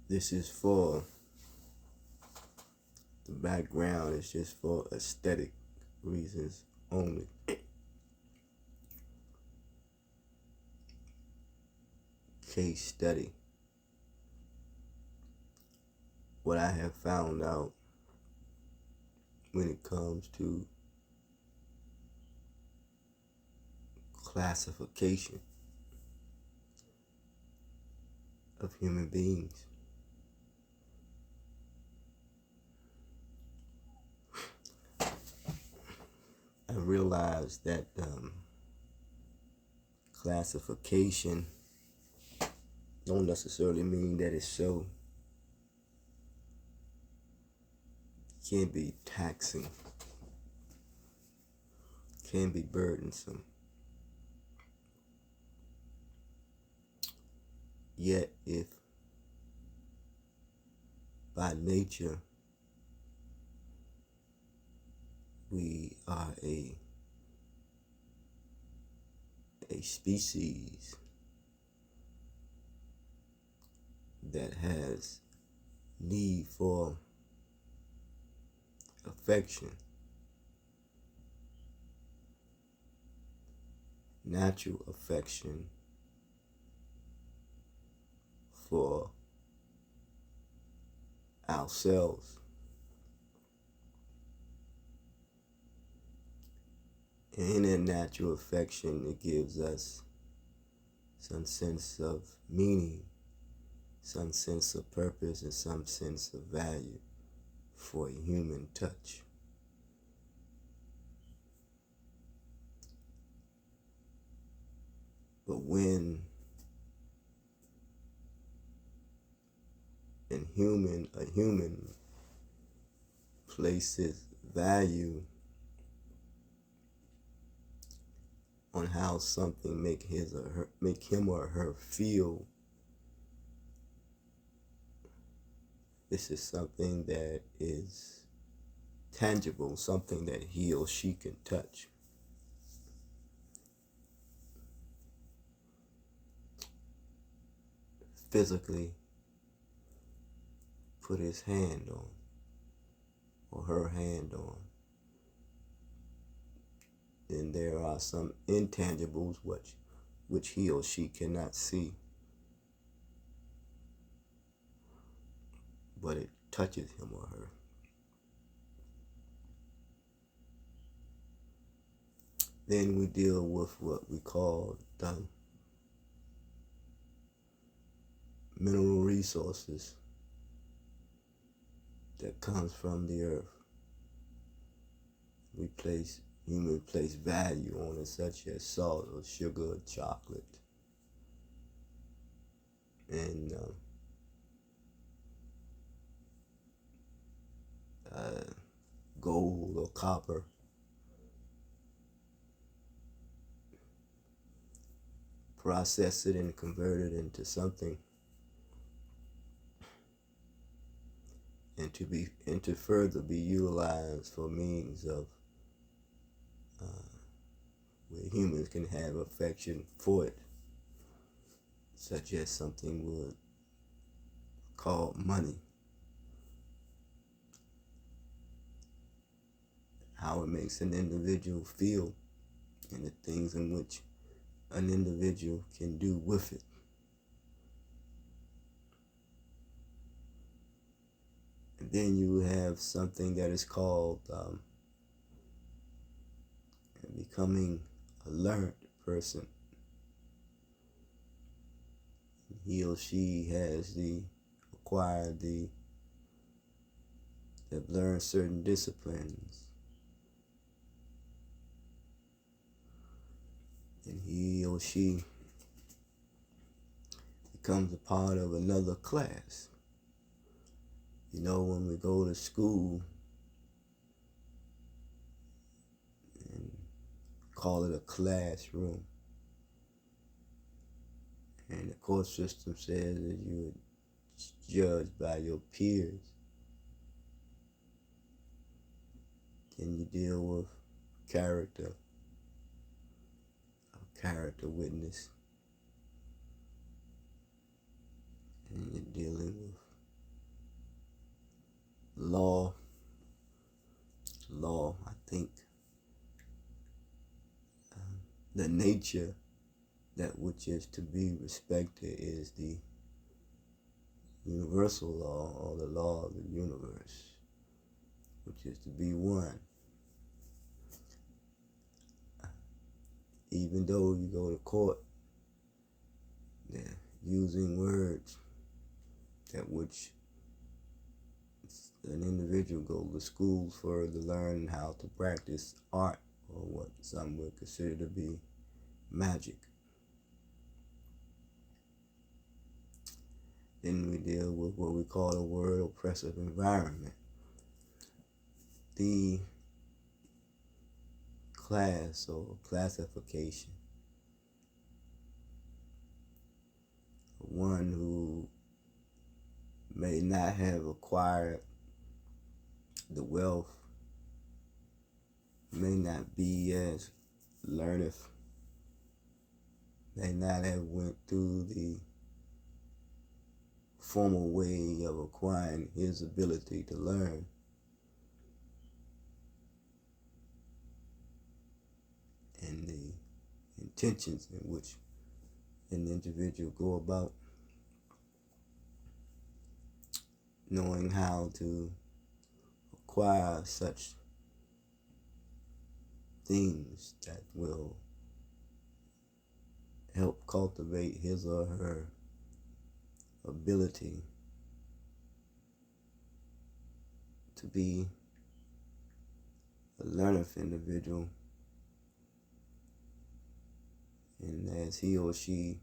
This is for the background, is just for aesthetic reasons only. Case study. What I have found out when it comes to classification of human beings. I realized that classification don't necessarily mean that it's so. It can be taxing, can be burdensome. Yet if by nature we are a species that has need for affection, natural affection for ourselves. And in that natural affection, it gives us some sense of meaning, some sense of purpose, and some sense of value for a human touch. But when a human places value on how something make him or her feel, this is something that is tangible, something that he or she can touch. Physically put his hand on or her hand on. Then there are some intangibles which he or she cannot see, but it touches him or her. Then we deal with what we call the mineral resources that comes from the earth. Humans place value on it, such as salt or sugar or chocolate, and gold or copper. Process it and convert it into something, and to further be utilized for means of where humans can have affection for it, such as something would call money. How it makes an individual feel, and the things in which an individual can do with it. And then you have something that is called becoming a learned person. He or she has they've learned certain disciplines. And he or she becomes a part of another class. You know, when we go to school and call it a classroom, and the court system says that you're judged by your peers, then you deal with character witness, and you're dealing with law, I think the nature that which is to be respected is the universal law, or the law of the universe, which is to be one. Even though you go to court, they're using words that which an individual goes to school for to learn how to practice art, or what some would consider to be magic. Then we deal with what we call a word oppressive environment. The class or classification, one who may not have acquired the wealth, may not be as learned, may not have went through the formal way of acquiring his ability to learn. And the intentions in which an individual go about knowing how to acquire such things that will help cultivate his or her ability to be a learner individual. And as he or she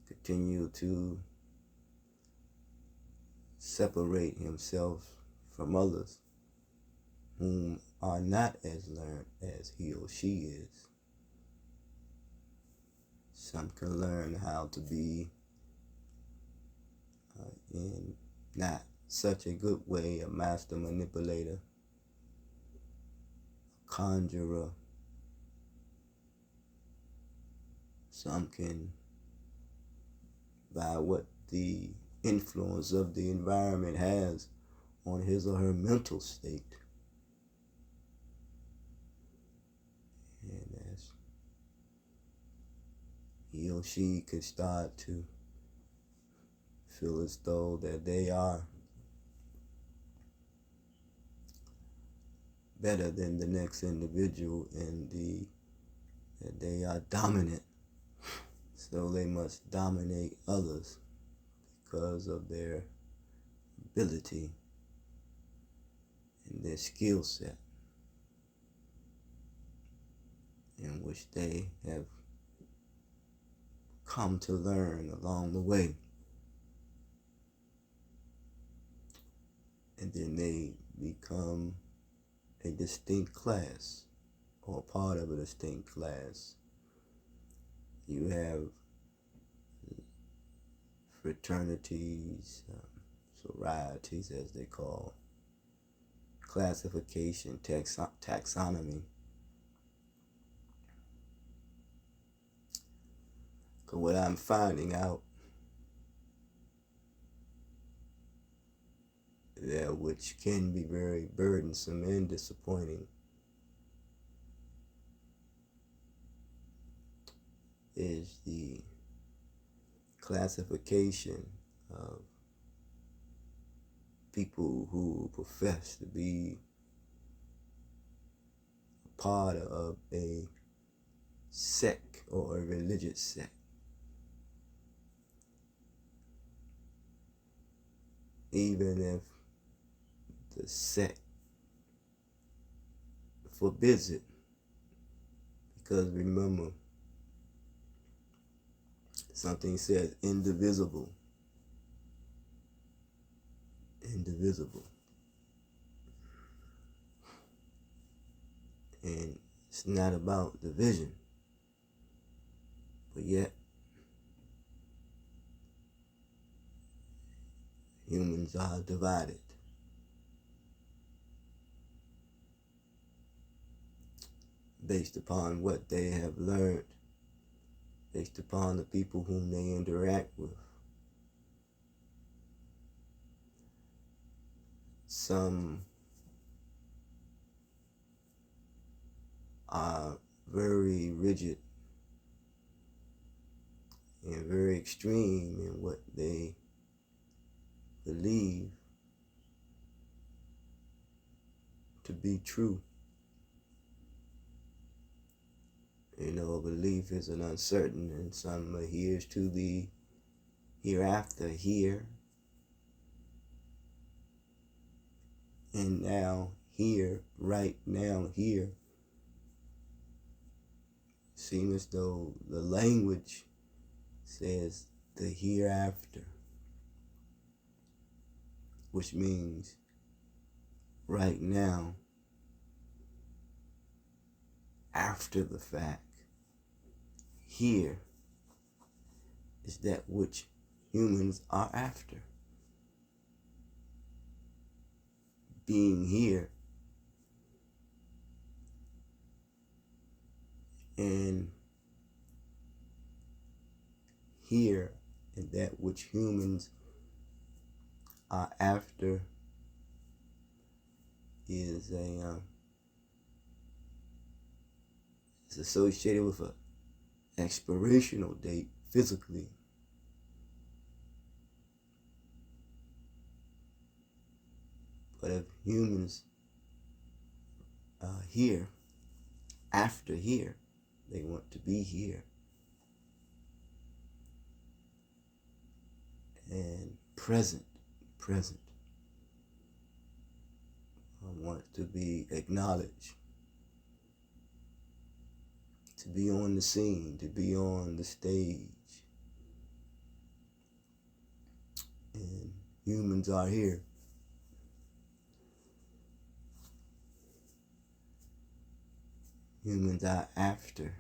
continue to separate himself from others whom are not as learned as he or she is, some can learn how to be in not such a good way a master manipulator, a conjurer. Some can, by what the influence of the environment has on his or her mental state, and as he or she could start to feel as though that they are better than the next individual, and that they are dominant, so they must dominate others because of their ability and their skill set in which they have come to learn along the way. And then they become a distinct class, or part of a distinct class. You have fraternities, sororities as they call, classification, taxonomy. Because what I'm finding out, that which can be very burdensome and disappointing, is the classification of people who profess to be a part of a sect or a religious sect. Even if the sect forbids it, because remember, something says indivisible. Indivisible. And it's not about division, but yet humans are divided. Based upon what they have learned, based upon the people whom they interact with. Some are very rigid and very extreme in what they believe to be true. You know, belief is an uncertain, and some adheres to the hereafter, here and now, here, right now, here. Seem as though the language says the hereafter, which means right now, after the fact. Here is that which humans are after. Being here and here and that which humans are after is is associated with an expirational date physically. But if humans are here, after here, they want to be here. And present, want to be acknowledged, to be on the scene, to be on the stage. And humans are here. Humans are after.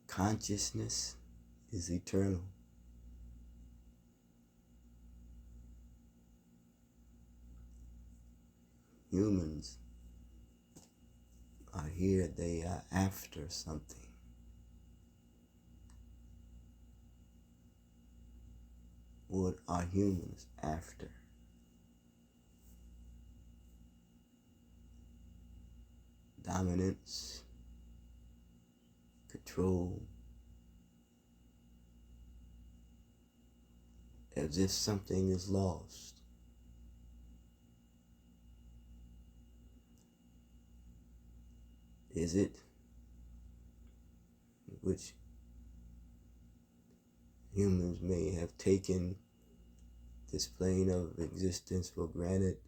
Consciousness is eternal. Humans are here, they are after something. What are humans after? Dominance, control, as if something is lost. Is it? Which humans may have taken this plane of existence for granted.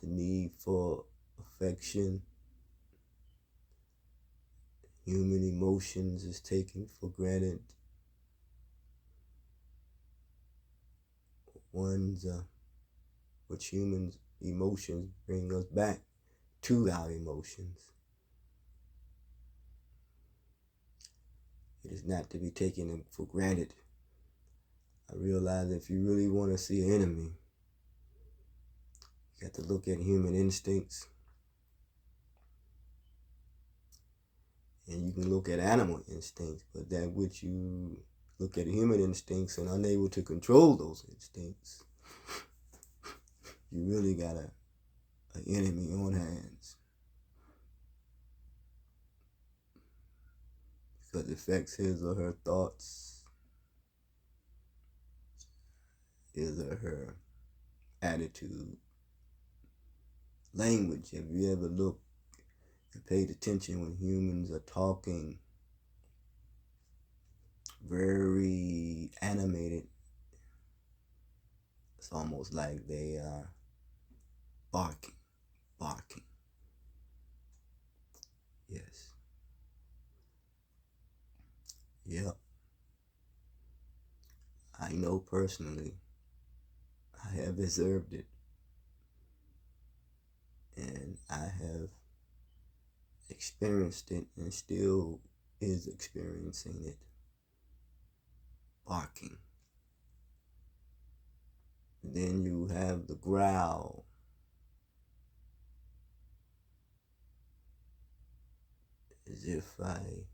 The need for affection, human emotions is taken for granted. Which humans' emotions bring us back to our emotions. It is not to be taken for granted. I realize if you really want to see an enemy, you got to look at human instincts. And you can look at animal instincts, but that which you look at human instincts and unable to control those instincts, you really got an enemy on hands. Because it affects his or her thoughts, his or her attitude, language. Have you ever looked and paid attention when humans are talking very animated? It's almost like they are barking. Yes. Yep. I know personally. I have observed it. And I have experienced it and still is experiencing it. Barking. Then you have the growl. As if I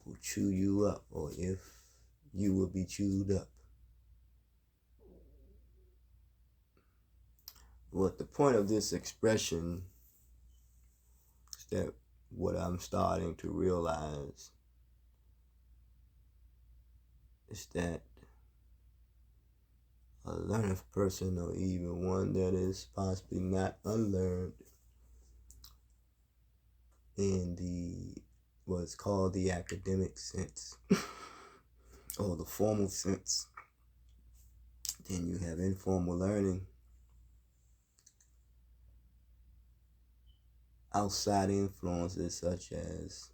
will chew you up, or if you will be chewed up. What the point of this expression is that what I'm starting to realize is that a learned person, or even one that is possibly not unlearned in what's called the academic sense or the formal sense, then you have informal learning, outside influences such as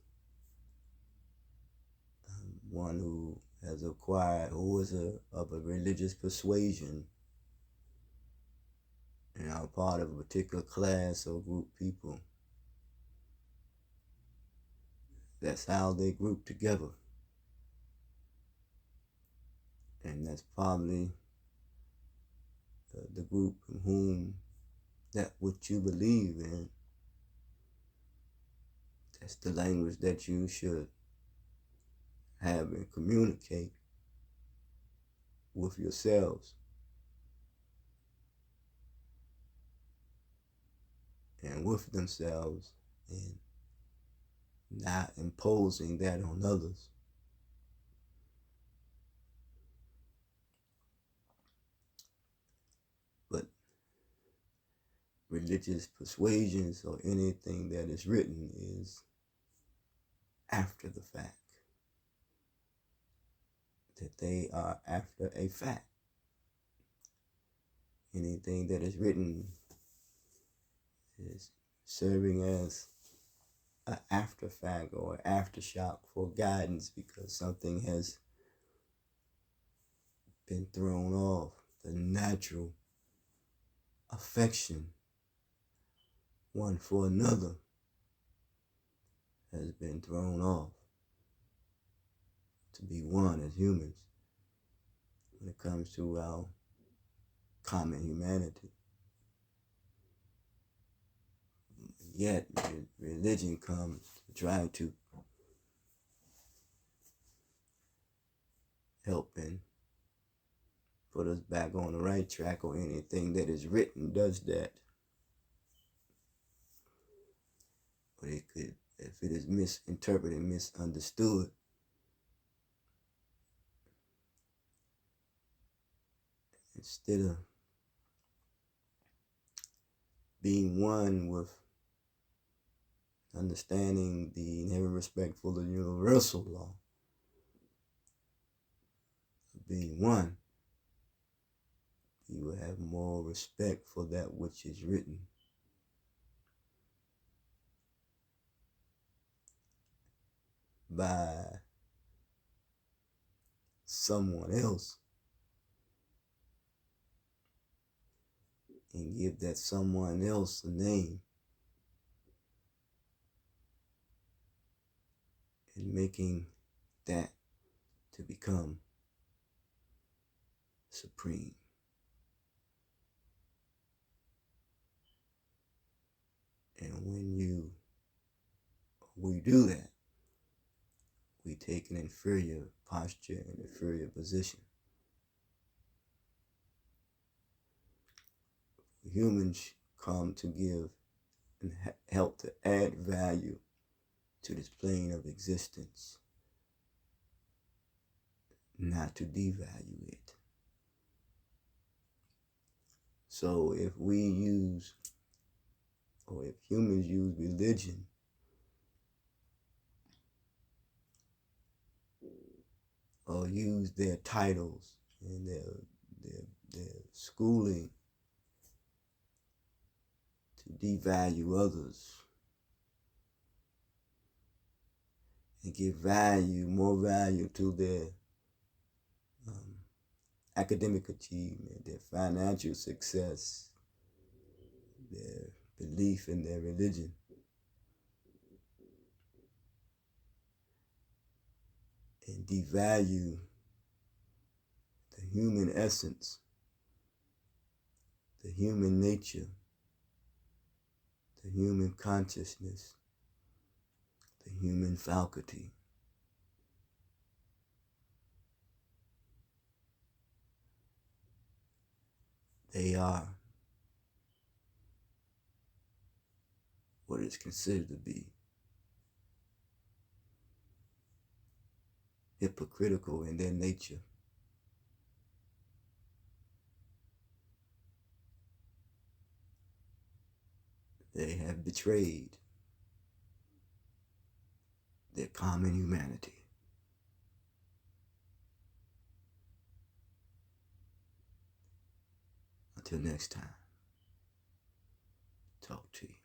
one who has acquired, who is of a religious persuasion and are part of a particular class or group of people. That's how they group together. And that's probably the group in whom that what you believe in, that's the language that you should have and communicate with yourselves and with themselves, and not imposing that on others. But religious persuasions or anything that is written is after the fact. That they are after a fact. Anything that is written is serving as an after fact or aftershock for guidance, because something has been thrown off. The natural affection one for another has been thrown off. To be one as humans when it comes to our common humanity. Yet religion comes to try to help and put us back on the right track, or anything that is written does that. But it could, if it is misinterpreted, misunderstood, instead of being one with understanding the inherent respect for the universal law, being one, you will have more respect for that which is written. By someone else, and give that someone else a name, and making that to become supreme. And when we do that, we take an inferior posture, an inferior position. Humans come to give and help to add value to this plane of existence, not to devalue it. So if we use, or if humans use religion or use their titles and their schooling to devalue others and give more value to their academic achievement, their financial success, their belief in their religion, and devalue the human essence, the human nature, the human consciousness, the human faculty, They are what is considered to be hypocritical in their nature. They have betrayed their common humanity. Until next time, talk to you.